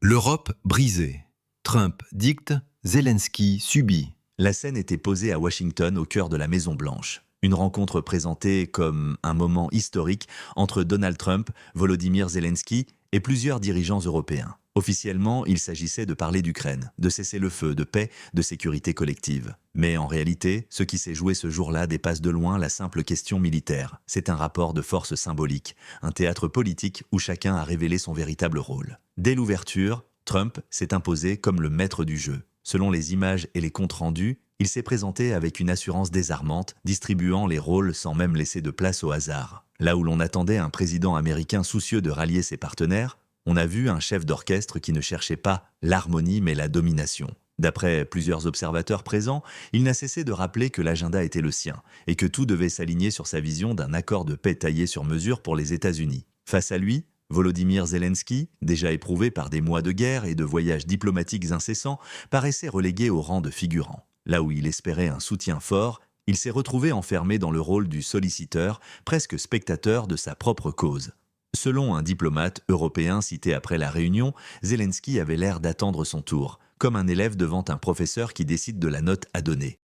L'Europe brisée. Trump dicte, Zelensky subit. La scène était posée à Washington, au cœur de la Maison-Blanche. Une rencontre présentée comme un moment historique entre Donald Trump, Volodymyr Zelensky et plusieurs dirigeants européens. Officiellement, il s'agissait de parler d'Ukraine, de cessez-le-feu, de paix, de sécurité collective. Mais en réalité, ce qui s'est joué ce jour-là dépasse de loin la simple question militaire. C'est un rapport de force symbolique, un théâtre politique où chacun a révélé son véritable rôle. Dès l'ouverture, Trump s'est imposé comme le maître du jeu. Selon les images et les comptes rendus, il s'est présenté avec une assurance désarmante, distribuant les rôles sans même laisser de place au hasard. Là où l'on attendait un président américain soucieux de rallier ses partenaires, on a vu un chef d'orchestre qui ne cherchait pas l'harmonie mais la domination. D'après plusieurs observateurs présents, il n'a cessé de rappeler que l'agenda était le sien et que tout devait s'aligner sur sa vision d'un accord de paix taillé sur mesure pour les États-Unis. Face à lui, Volodymyr Zelensky, déjà éprouvé par des mois de guerre et de voyages diplomatiques incessants, paraissait relégué au rang de figurant. Là où il espérait un soutien fort, il s'est retrouvé enfermé dans le rôle du solliciteur, presque spectateur de sa propre cause. Selon un diplomate européen cité après la réunion, Zelensky avait l'air d'attendre son tour, comme un élève devant un professeur qui décide de la note à donner.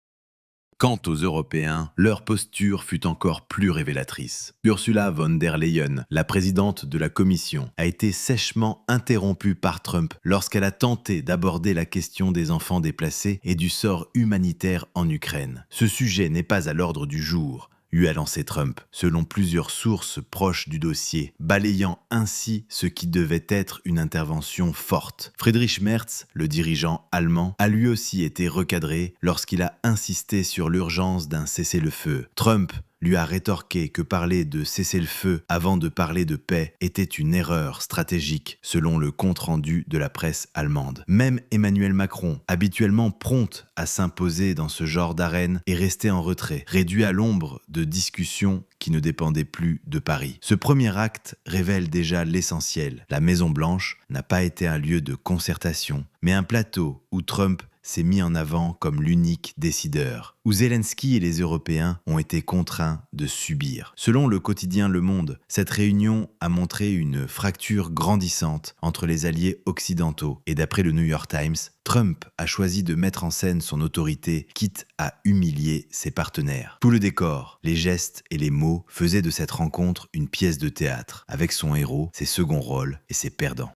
Quant aux Européens, leur posture fut encore plus révélatrice. Ursula von der Leyen, la présidente de la Commission, a été sèchement interrompue par Trump lorsqu'elle a tenté d'aborder la question des enfants déplacés et du sort humanitaire en Ukraine. Ce sujet n'est pas à l'ordre du jour, lui a lancé Trump, selon plusieurs sources proches du dossier, balayant ainsi ce qui devait être une intervention forte. Friedrich Merz, le dirigeant allemand, a lui aussi été recadré lorsqu'il a insisté sur l'urgence d'un cessez-le-feu. Trump lui a rétorqué que parler de cessez-le-feu avant de parler de paix était une erreur stratégique, selon le compte-rendu de la presse allemande. Même Emmanuel Macron, habituellement prompt à s'imposer dans ce genre d'arène, est resté en retrait, réduit à l'ombre de discussions qui ne dépendaient plus de Paris. Ce premier acte révèle déjà l'essentiel. La Maison-Blanche n'a pas été un lieu de concertation, mais un plateau où Trump s'est mis en avant comme l'unique décideur, où Zelensky et les Européens ont été contraints de subir. Selon le quotidien Le Monde, cette réunion a montré une fracture grandissante entre les alliés occidentaux. Et d'après le New York Times, Trump a choisi de mettre en scène son autorité, quitte à humilier ses partenaires. Tout le décor, les gestes et les mots faisaient de cette rencontre une pièce de théâtre, avec son héros, ses seconds rôles et ses perdants.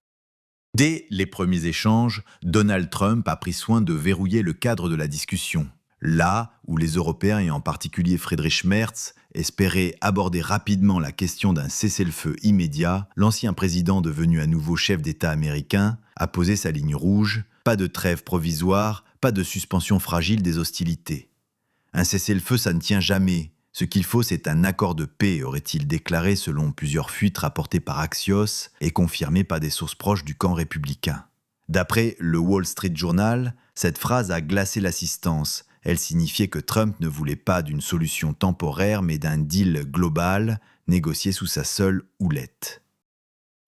Dès les premiers échanges, Donald Trump a pris soin de verrouiller le cadre de la discussion. Là où les Européens, et en particulier Friedrich Merz, espéraient aborder rapidement la question d'un cessez-le-feu immédiat, l'ancien président devenu à nouveau chef d'État américain a posé sa ligne rouge, pas de trêve provisoire, pas de suspension fragile des hostilités. Un cessez-le-feu, ça ne tient jamais. Ce qu'il faut, c'est un accord de paix, aurait-il déclaré selon plusieurs fuites rapportées par Axios et confirmées par des sources proches du camp républicain. D'après le Wall Street Journal, cette phrase a glacé l'assistance. Elle signifiait que Trump ne voulait pas d'une solution temporaire, mais d'un deal global, négocié sous sa seule houlette.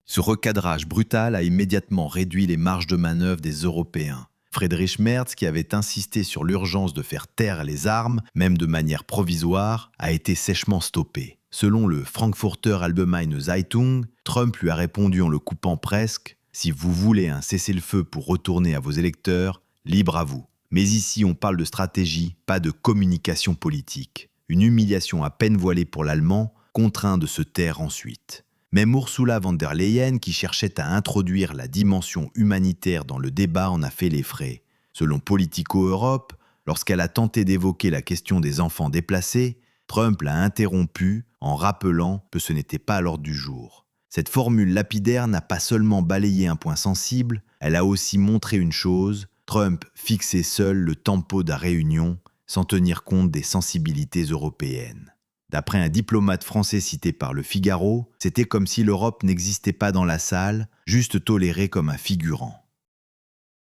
Ce recadrage brutal a immédiatement réduit les marges de manœuvre des Européens. Friedrich Merz, qui avait insisté sur l'urgence de faire taire les armes, même de manière provisoire, a été sèchement stoppé. Selon le Frankfurter Allgemeine Zeitung, Trump lui a répondu en le coupant presque « Si vous voulez un cessez-le-feu pour retourner à vos électeurs, libre à vous. Mais ici, on parle de stratégie, pas de communication politique. » Une humiliation à peine voilée pour l'Allemand, contraint de se taire ensuite. Même Ursula von der Leyen, qui cherchait à introduire la dimension humanitaire dans le débat, en a fait les frais. Selon Politico Europe, lorsqu'elle a tenté d'évoquer la question des enfants déplacés, Trump l'a interrompue en rappelant que ce n'était pas à l'ordre du jour. Cette formule lapidaire n'a pas seulement balayé un point sensible, elle a aussi montré une chose, Trump fixait seul le tempo de la réunion sans tenir compte des sensibilités européennes. D'après un diplomate français cité par Le Figaro, c'était comme si l'Europe n'existait pas dans la salle, juste tolérée comme un figurant.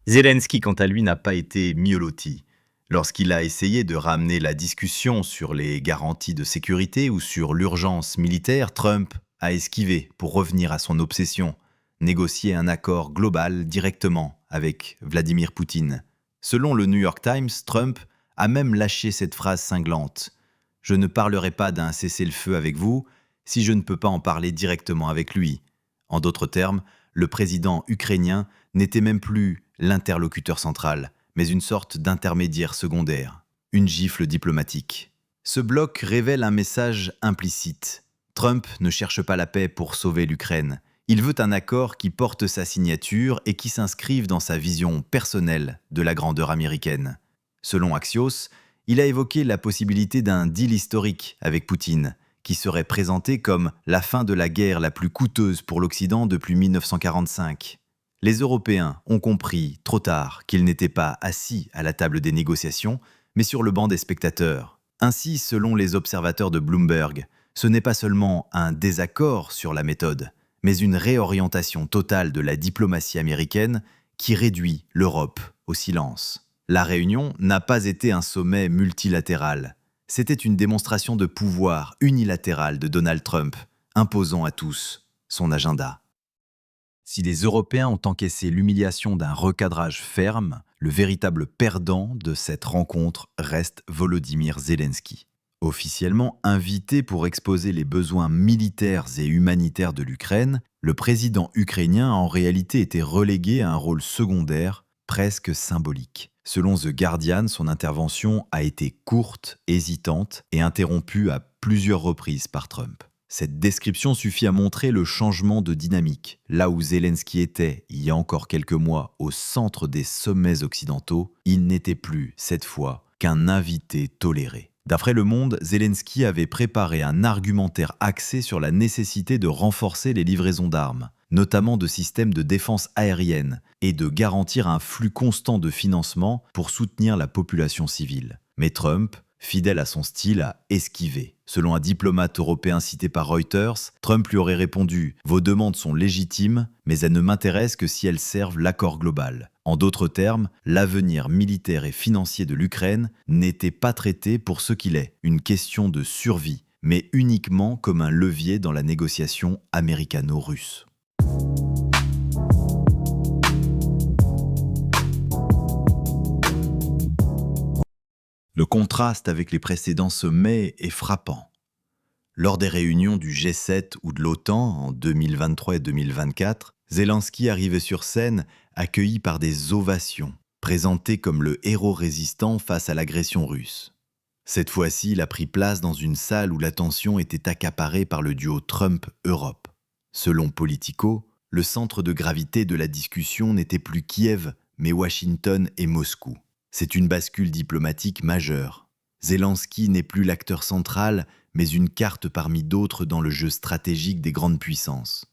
Zelensky, quant à lui, n'a pas été mieux loti. Lorsqu'il a essayé de ramener la discussion sur les garanties de sécurité ou sur l'urgence militaire, Trump a esquivé pour revenir à son obsession, négocier un accord global directement avec Vladimir Poutine. Selon le New York Times, Trump a même lâché cette phrase cinglante. « Je ne parlerai pas d'un cessez-le-feu avec vous si je ne peux pas en parler directement avec lui. » En d'autres termes, Le président ukrainien n'était même plus l'interlocuteur central, mais une sorte d'intermédiaire secondaire, une gifle diplomatique. Ce bloc révèle un message implicite. Trump ne cherche pas la paix pour sauver l'Ukraine. Il veut un accord qui porte sa signature et qui s'inscrive dans sa vision personnelle de la grandeur américaine. Selon Axios, il a évoqué la possibilité d'un deal historique avec Poutine, qui serait présenté comme la fin de la guerre la plus coûteuse pour l'Occident depuis 1945. Les Européens ont compris, trop tard, qu'ils n'étaient pas assis à la table des négociations, mais sur le banc des spectateurs. Ainsi, selon les observateurs de Bloomberg, ce n'est pas seulement un désaccord sur la méthode, mais une réorientation totale de la diplomatie américaine qui réduit l'Europe au silence. La réunion n'a pas été un sommet multilatéral. C'était une démonstration de pouvoir unilatéral de Donald Trump, imposant à tous son agenda. Si les Européens ont encaissé l'humiliation d'un recadrage ferme, le véritable perdant de cette rencontre reste Volodymyr Zelensky. Officiellement invité pour exposer les besoins militaires et humanitaires de l'Ukraine, le président ukrainien a en réalité été relégué à un rôle secondaire, presque symbolique. Selon The Guardian, son intervention a été courte, hésitante et interrompue à plusieurs reprises par Trump. Cette description suffit à montrer le changement de dynamique. Là où Zelensky était, il y a encore quelques mois, au centre des sommets occidentaux, il n'était plus, cette fois, qu'un invité toléré. D'après Le Monde, Zelensky avait préparé un argumentaire axé sur la nécessité de renforcer les livraisons d'armes, notamment de systèmes de défense aérienne, et de garantir un flux constant de financement pour soutenir la population civile. Mais Trump, fidèle à son style, a esquivé. Selon un diplomate européen cité par Reuters, Trump lui aurait répondu « Vos demandes sont légitimes, mais elles ne m'intéressent que si elles servent l'accord global ». En d'autres termes, l'avenir militaire et financier de l'Ukraine n'était pas traité pour ce qu'il est, une question de survie, mais uniquement comme un levier dans la négociation américano-russe. Le contraste avec les précédents sommets est frappant. Lors des réunions du G7 ou de l'OTAN en 2023 et 2024, Zelensky arrivait sur scène accueilli par des ovations, présenté comme le héros résistant face à l'agression russe. Cette fois-ci, il a pris place dans une salle où l'attention était accaparée par le duo Trump-Europe. Selon Politico, le centre de gravité de la discussion n'était plus Kiev, mais Washington et Moscou. C'est une bascule diplomatique majeure. Zelensky n'est plus l'acteur central, mais une carte parmi d'autres dans le jeu stratégique des grandes puissances.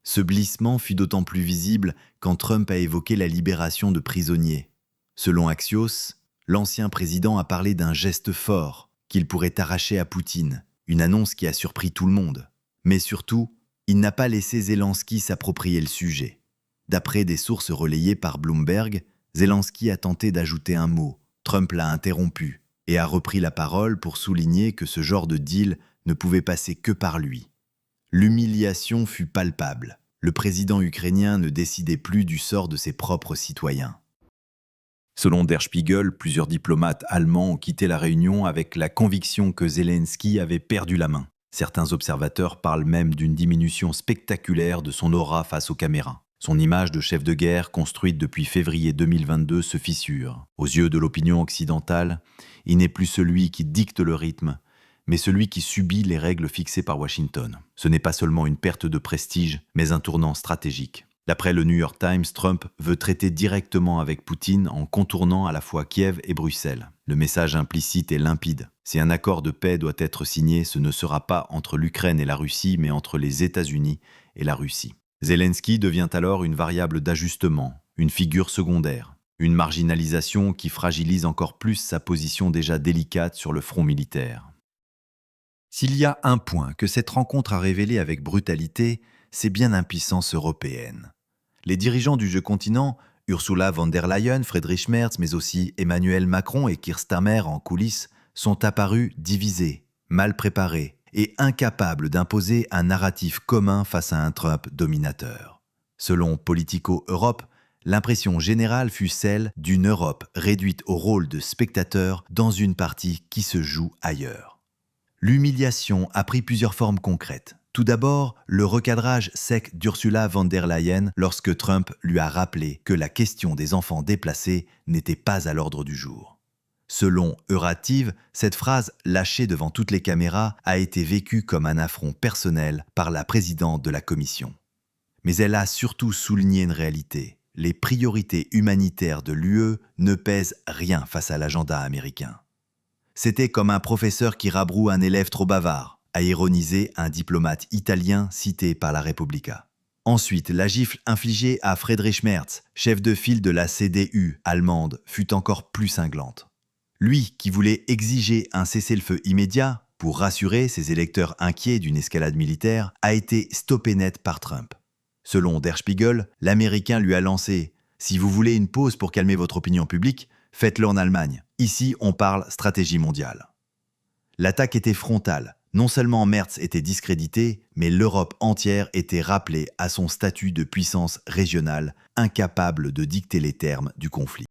Ce glissement fut d'autant plus visible quand Trump a évoqué la libération de prisonniers. Selon Axios, l'ancien président a parlé d'un geste fort qu'il pourrait arracher à Poutine, une annonce qui a surpris tout le monde. Mais surtout, il n'a pas laissé Zelensky s'approprier le sujet. D'après des sources relayées par Bloomberg, Zelensky a tenté d'ajouter un mot. Trump l'a interrompu et a repris la parole pour souligner que ce genre de deal ne pouvait passer que par lui. L'humiliation fut palpable. Le président ukrainien ne décidait plus du sort de ses propres citoyens. Selon Der Spiegel, plusieurs diplomates allemands ont quitté la réunion avec la conviction que Zelensky avait perdu la main. Certains observateurs parlent même d'une diminution spectaculaire de son aura face aux caméras. Son image de chef de guerre, construite depuis février 2022, se fissure. Aux yeux de l'opinion occidentale, il n'est plus celui qui dicte le rythme, mais celui qui subit les règles fixées par Washington. Ce n'est pas seulement une perte de prestige, mais un tournant stratégique. D'après le New York Times, Trump veut traiter directement avec Poutine en contournant à la fois Kiev et Bruxelles. Le message implicite est limpide. Si un accord de paix doit être signé, ce ne sera pas entre l'Ukraine et la Russie, mais entre les États-Unis et la Russie. Zelensky devient alors une variable d'ajustement, une figure secondaire, une marginalisation qui fragilise encore plus sa position déjà délicate sur le front militaire. S'il y a un point que cette rencontre a révélé avec brutalité, c'est bien l'impuissance européenne. Les dirigeants du jeu continent, Ursula von der Leyen, Friedrich Merz, mais aussi Emmanuel Macron et Keir Starmer en coulisses, sont apparus divisés, mal préparés et incapables d'imposer un narratif commun face à un Trump dominateur. Selon Politico Europe, l'impression générale fut celle d'une Europe réduite au rôle de spectateur dans une partie qui se joue ailleurs. L'humiliation a pris plusieurs formes concrètes. Tout d'abord, le recadrage sec d'Ursula von der Leyen lorsque Trump lui a rappelé que la question des enfants déplacés n'était pas à l'ordre du jour. Selon Eurative, cette phrase lâchée devant toutes les caméras a été vécue comme un affront personnel par la présidente de la Commission. Mais elle a surtout souligné une réalité. Les priorités humanitaires de l'UE ne pèsent rien face à l'agenda américain. C'était comme un professeur qui rabroue un élève trop bavard, a ironisé un diplomate italien cité par la Repubblica. Ensuite, la gifle infligée à Friedrich Merz, chef de file de la CDU allemande, fut encore plus cinglante. Lui, qui voulait exiger un cessez-le-feu immédiat pour rassurer ses électeurs inquiets d'une escalade militaire, a été stoppé net par Trump. Selon Der Spiegel, l'Américain lui a lancé « Si vous voulez une pause pour calmer votre opinion publique, faites-le en Allemagne. Ici, on parle stratégie mondiale. » L'attaque était frontale. Non seulement Merz était discrédité, mais l'Europe entière était rappelée à son statut de puissance régionale, incapable de dicter les termes du conflit.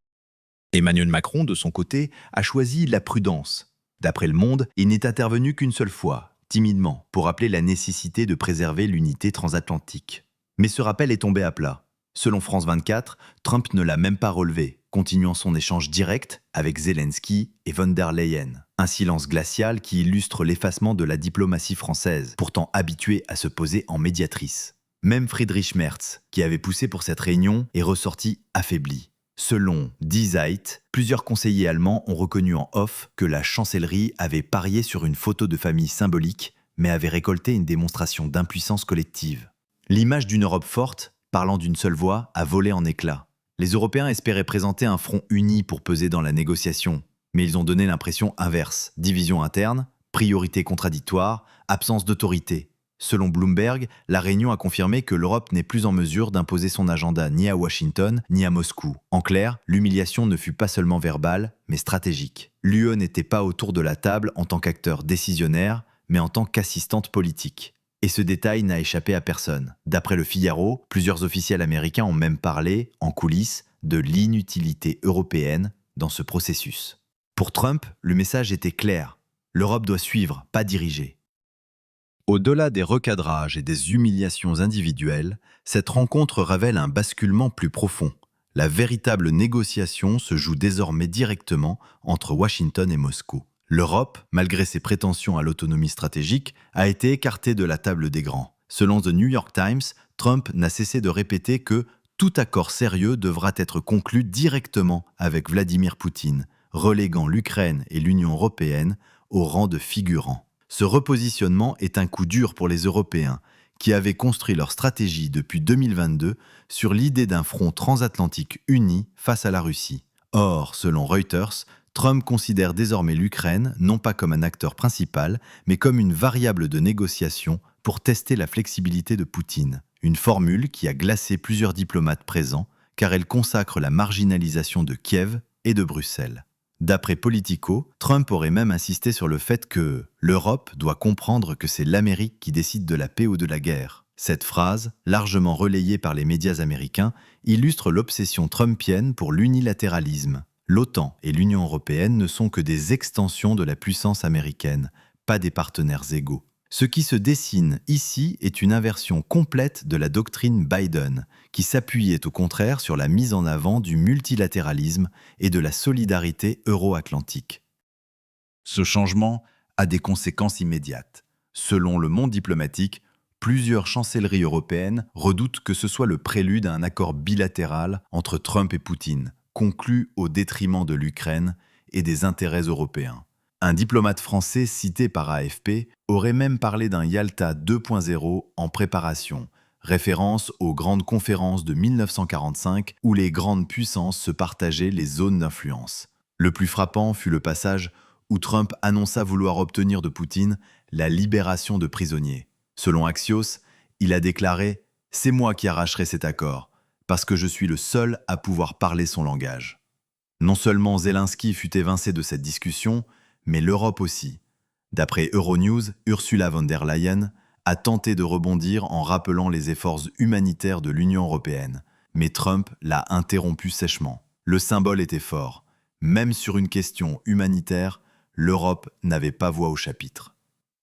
Emmanuel Macron, de son côté, a choisi la prudence. D'après Le Monde, il n'est intervenu qu'une seule fois, timidement, pour rappeler la nécessité de préserver l'unité transatlantique. Mais ce rappel est tombé à plat. Selon France 24, Trump ne l'a même pas relevé, continuant son échange direct avec Zelensky et von der Leyen. Un silence glacial qui illustre l'effacement de la diplomatie française, pourtant habituée à se poser en médiatrice. Même Friedrich Merz, qui avait poussé pour cette réunion, est ressorti affaibli. Selon Die Zeit, plusieurs conseillers allemands ont reconnu en off que la chancellerie avait parié sur une photo de famille symbolique, mais avait récolté une démonstration d'impuissance collective. L'image d'une Europe forte, parlant d'une seule voix, a volé en éclats. Les Européens espéraient présenter un front uni pour peser dans la négociation, mais ils ont donné l'impression inverse. Division interne, priorités contradictoires, absence d'autorité. Selon Bloomberg, la réunion a confirmé que l'Europe n'est plus en mesure d'imposer son agenda ni à Washington ni à Moscou. En clair, l'humiliation ne fut pas seulement verbale, mais stratégique. L'UE n'était pas autour de la table en tant qu'acteur décisionnaire, mais en tant qu'assistante politique. Et ce détail n'a échappé à personne. D'après le Figaro, plusieurs officiels américains ont même parlé, en coulisses, de l'inutilité européenne dans ce processus. Pour Trump, le message était clair. L'Europe doit suivre, pas diriger. Au-delà des recadrages et des humiliations individuelles, cette rencontre révèle un basculement plus profond. La véritable négociation se joue désormais directement entre Washington et Moscou. L'Europe, malgré ses prétentions à l'autonomie stratégique, a été écartée de la table des grands. Selon The New York Times, Trump n'a cessé de répéter que tout accord sérieux devra être conclu directement avec Vladimir Poutine, reléguant l'Ukraine et l'Union européenne au rang de figurants. Ce repositionnement est un coup dur pour les Européens, qui avaient construit leur stratégie depuis 2022 sur l'idée d'un front transatlantique uni face à la Russie. Or, selon Reuters, Trump considère désormais l'Ukraine non pas comme un acteur principal, mais comme une variable de négociation pour tester la flexibilité de Poutine. Une formule qui a glacé plusieurs diplomates présents, car elle consacre la marginalisation de Kiev et de Bruxelles. D'après Politico, Trump aurait même insisté sur le fait que l'Europe doit comprendre que c'est l'Amérique qui décide de la paix ou de la guerre. Cette phrase, largement relayée par les médias américains, illustre l'obsession trumpienne pour l'unilatéralisme. L'OTAN et l'Union européenne ne sont que des extensions de la puissance américaine, pas des partenaires égaux. Ce qui se dessine ici est une inversion complète de la doctrine Biden, qui s'appuyait au contraire sur la mise en avant du multilatéralisme et de la solidarité euro-atlantique. Ce changement a des conséquences immédiates. Selon le monde diplomatique, plusieurs chancelleries européennes redoutent que ce soit le prélude à un accord bilatéral entre Trump et Poutine, conclu au détriment de l'Ukraine et des intérêts européens. Un diplomate français cité par AFP aurait même parlé d'un Yalta 2.0 en préparation, référence aux grandes conférences de 1945 où les grandes puissances se partageaient les zones d'influence. Le plus frappant fut le passage où Trump annonça vouloir obtenir de Poutine la libération de prisonniers. Selon Axios, il a déclaré « C'est moi qui arracherai cet accord, parce que je suis le seul à pouvoir parler son langage ». Non seulement Zelensky fut évincé de cette discussion, mais l'Europe aussi. D'après Euronews, Ursula von der Leyen a tenté de rebondir en rappelant les efforts humanitaires de l'Union européenne. Mais Trump l'a interrompu sèchement. Le symbole était fort. Même sur une question humanitaire, l'Europe n'avait pas voix au chapitre.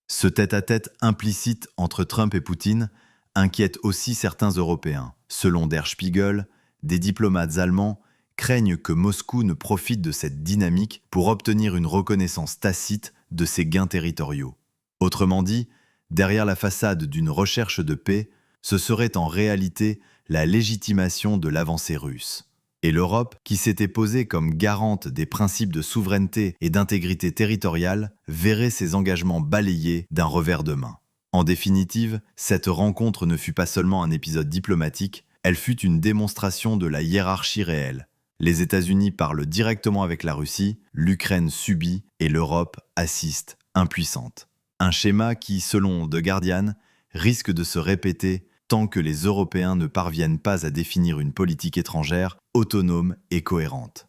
Ce tête-à-tête implicite entre Trump et Poutine inquiète aussi certains Européens. Selon Der Spiegel, des diplomates allemands craignent que Moscou ne profite de cette dynamique pour obtenir une reconnaissance tacite de ses gains territoriaux. Autrement dit, derrière la façade d'une recherche de paix, ce serait en réalité la légitimation de l'avancée russe. Et l'Europe, qui s'était posée comme garante des principes de souveraineté et d'intégrité territoriale, verrait ses engagements balayés d'un revers de main. En définitive, cette rencontre ne fut pas seulement un épisode diplomatique, elle fut une démonstration de la hiérarchie réelle. Les États-Unis parlent directement avec la Russie, l'Ukraine subit et l'Europe assiste, impuissante. Un schéma qui, selon The Guardian, risque de se répéter tant que les Européens ne parviennent pas à définir une politique étrangère autonome et cohérente.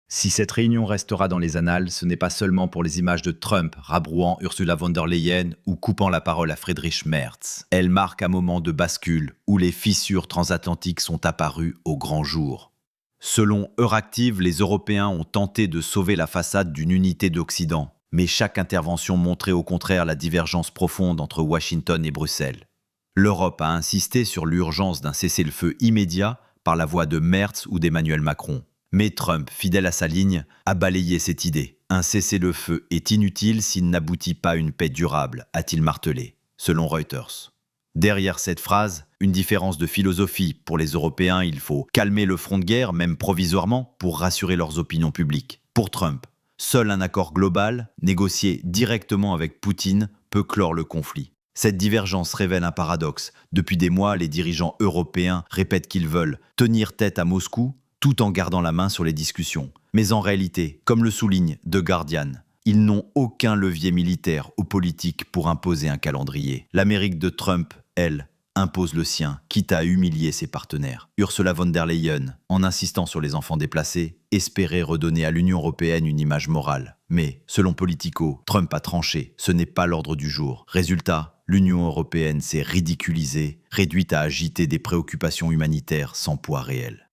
Si cette réunion restera dans les annales, ce n'est pas seulement pour les images de Trump rabrouant Ursula von der Leyen ou coupant la parole à Friedrich Merz. Elle marque un moment de bascule où les fissures transatlantiques sont apparues au grand jour. Selon Euractiv, les Européens ont tenté de sauver la façade d'une unité d'Occident, mais chaque intervention montrait au contraire la divergence profonde entre Washington et Bruxelles. L'Europe a insisté sur l'urgence d'un cessez-le-feu immédiat par la voix de Merz ou d'Emmanuel Macron. Mais Trump, fidèle à sa ligne, a balayé cette idée. Un cessez-le-feu est inutile s'il n'aboutit pas à une paix durable, a-t-il martelé, selon Reuters. Derrière cette phrase, une différence de philosophie. Pour les Européens, il faut calmer le front de guerre, même provisoirement, pour rassurer leurs opinions publiques. Pour Trump, seul un accord global, négocié directement avec Poutine, peut clore le conflit. Cette divergence révèle un paradoxe. Depuis des mois, les dirigeants européens répètent qu'ils veulent tenir tête à Moscou, tout en gardant la main sur les discussions. Mais en réalité, comme le souligne The Guardian, ils n'ont aucun levier militaire ou politique pour imposer un calendrier. L'Amérique de Trump, elle, impose le sien, quitte à humilier ses partenaires. Ursula von der Leyen, en insistant sur les enfants déplacés, espérait redonner à l'Union européenne une image morale. Mais, selon Politico, Trump a tranché, ce n'est pas l'ordre du jour. Résultat, l'Union européenne s'est ridiculisée, réduite à agiter des préoccupations humanitaires sans poids réel.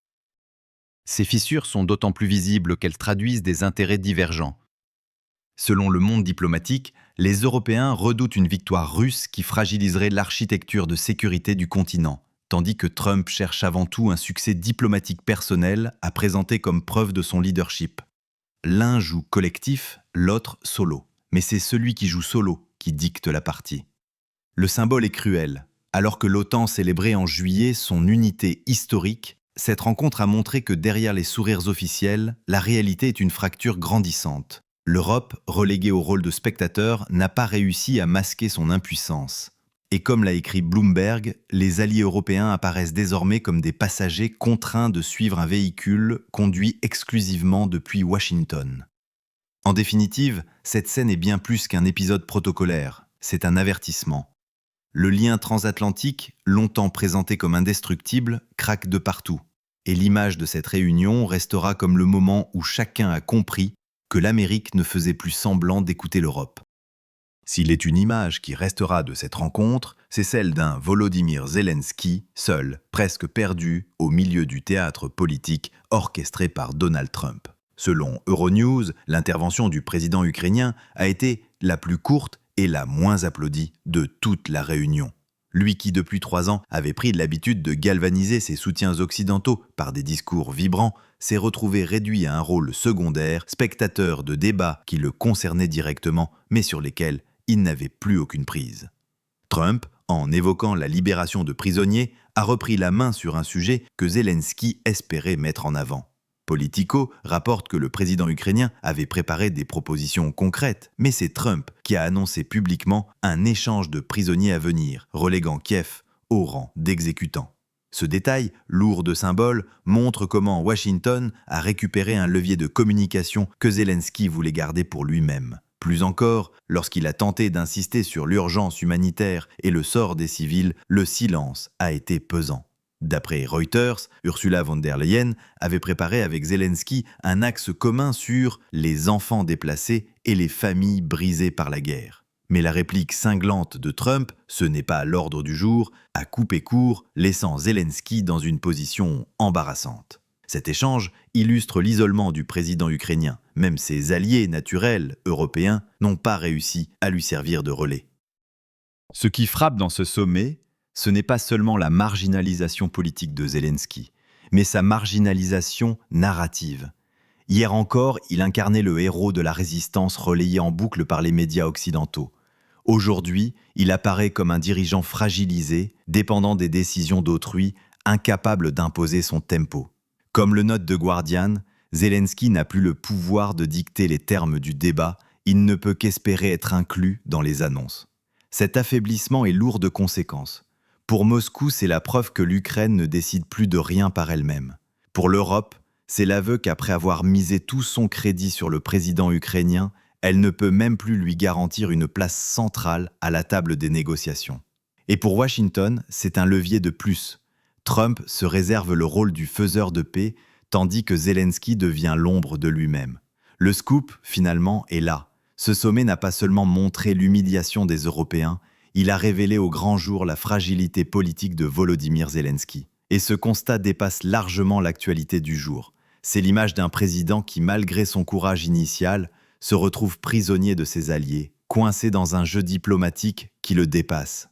Ces fissures sont d'autant plus visibles qu'elles traduisent des intérêts divergents. Selon le monde diplomatique, les Européens redoutent une victoire russe qui fragiliserait l'architecture de sécurité du continent, tandis que Trump cherche avant tout un succès diplomatique personnel à présenter comme preuve de son leadership. L'un joue collectif, l'autre solo. Mais c'est celui qui joue solo qui dicte la partie. Le symbole est cruel. Alors que l'OTAN célébrait en juillet son unité historique, cette rencontre a montré que derrière les sourires officiels, la réalité est une fracture grandissante. L'Europe, reléguée au rôle de spectateur, n'a pas réussi à masquer son impuissance. Et comme l'a écrit Bloomberg, les alliés européens apparaissent désormais comme des passagers contraints de suivre un véhicule conduit exclusivement depuis Washington. En définitive, cette scène est bien plus qu'un épisode protocolaire, c'est un avertissement. Le lien transatlantique, longtemps présenté comme indestructible, craque de partout. Et l'image de cette réunion restera comme le moment où chacun a compris que l'Amérique ne faisait plus semblant d'écouter l'Europe. S'il est une image qui restera de cette rencontre, c'est celle d'un Volodymyr Zelensky, seul, presque perdu, au milieu du théâtre politique orchestré par Donald Trump. Selon Euronews, l'intervention du président ukrainien a été la plus courte et la moins applaudie de toute la réunion. Lui qui, depuis 3 ans, avait pris l'habitude de galvaniser ses soutiens occidentaux par des discours vibrants, s'est retrouvé réduit à un rôle secondaire, spectateur de débats qui le concernaient directement, mais sur lesquels il n'avait plus aucune prise. Trump, en évoquant la libération de prisonniers, a repris la main sur un sujet que Zelensky espérait mettre en avant. Politico rapporte que le président ukrainien avait préparé des propositions concrètes, mais c'est Trump qui a annoncé publiquement un échange de prisonniers à venir, reléguant Kiev au rang d'exécutant. Ce détail, lourd de symboles, montre comment Washington a récupéré un levier de communication que Zelensky voulait garder pour lui-même. Plus encore, lorsqu'il a tenté d'insister sur l'urgence humanitaire et le sort des civils, le silence a été pesant. D'après Reuters, Ursula von der Leyen avait préparé avec Zelensky un axe commun sur les enfants déplacés et les familles brisées par la guerre. Mais la réplique cinglante de Trump, ce n'est pas à l'ordre du jour, a coupé court, laissant Zelensky dans une position embarrassante. Cet échange illustre l'isolement du président ukrainien. Même ses alliés naturels européens n'ont pas réussi à lui servir de relais. Ce qui frappe dans ce sommet, ce n'est pas seulement la marginalisation politique de Zelensky, mais sa marginalisation narrative. Hier encore, il incarnait le héros de la résistance relayé en boucle par les médias occidentaux. Aujourd'hui, il apparaît comme un dirigeant fragilisé, dépendant des décisions d'autrui, incapable d'imposer son tempo. Comme le note The Guardian, Zelensky n'a plus le pouvoir de dicter les termes du débat, il ne peut qu'espérer être inclus dans les annonces. Cet affaiblissement est lourd de conséquences. Pour Moscou, c'est la preuve que l'Ukraine ne décide plus de rien par elle-même. Pour l'Europe, c'est l'aveu qu'après avoir misé tout son crédit sur le président ukrainien, elle ne peut même plus lui garantir une place centrale à la table des négociations. Et pour Washington, c'est un levier de plus. Trump se réserve le rôle du faiseur de paix, tandis que Zelensky devient l'ombre de lui-même. Le scoop, finalement, est là. Ce sommet n'a pas seulement montré l'humiliation des Européens, il a révélé au grand jour la fragilité politique de Volodymyr Zelensky. Et ce constat dépasse largement l'actualité du jour. C'est l'image d'un président qui, malgré son courage initial, se retrouve prisonnier de ses alliés, coincé dans un jeu diplomatique qui le dépasse.